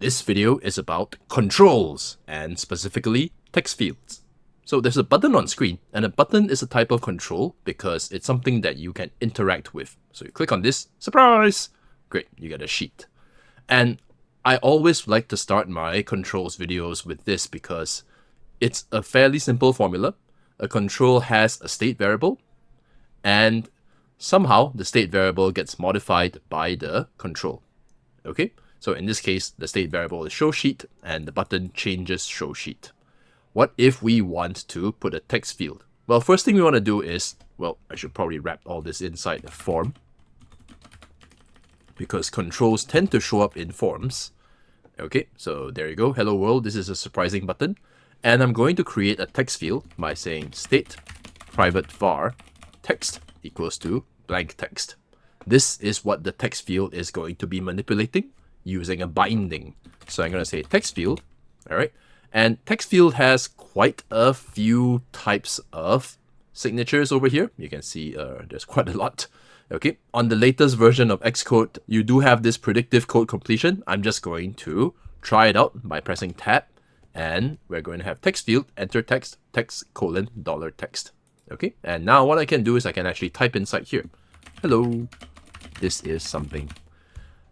This video is about controls, and specifically text fields. So there's a button on screen, and a button is a type of control because it's something that you can interact with. So you click on this, surprise! Great, you get a sheet. And I always like to start my controls videos with this because it's a fairly simple formula. A control has a state variable, and somehow the state variable gets modified by the control. Okay? So in this case, the state variable is showSheet, and the button changes showSheet. What if we want to put a text field? Well, first thing we want to do is, well, I should probably wrap all this inside a form, because controls tend to show up in forms. Okay, so there you go. Hello world, this is a surprising button. And I'm going to create a text field by saying state private var text equals to blank text. This is what the text field is going to be manipulating using a binding. So I'm going to say text field, all right? And text field has quite a few types of signatures over here. You can see there's quite a lot. Okay, on the latest version of Xcode, you do have this predictive code completion. I'm just going to try it out by pressing tab, and we're going to have text field, enter text, text colon $text. Okay, and now what I can do is I can actually type inside here. Hello, this is something.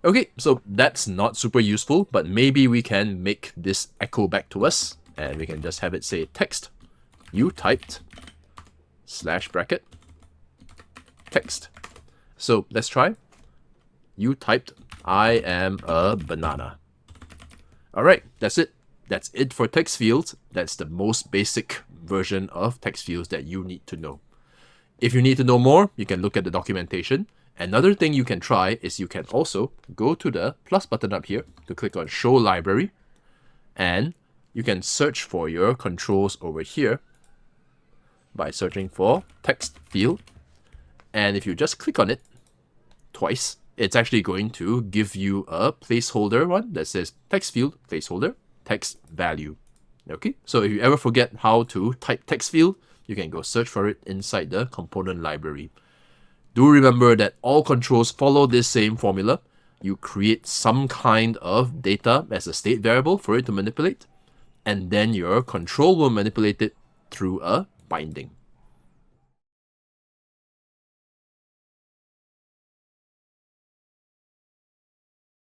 Okay, so that's not super useful, but maybe we can make this echo back to us, and we can just have it say text, you typed, slash bracket, text. So let's try. You typed, I am a banana. All right, that's it. That's it for text fields. That's the most basic version of text fields that you need to know. If you need to know more, you can look at the documentation. Another thing you can try is you can also go to the plus button up here to click on show library, and you can search for your controls over here by searching for text field. And if you just click on it twice, it's actually going to give you a placeholder one that says text field, placeholder, text value. Okay, so if you ever forget how to type text field, you can go search for it inside the component library. Do remember that all controls follow this same formula. You create some kind of data as a state variable for it to manipulate, and then your control will manipulate it through a binding.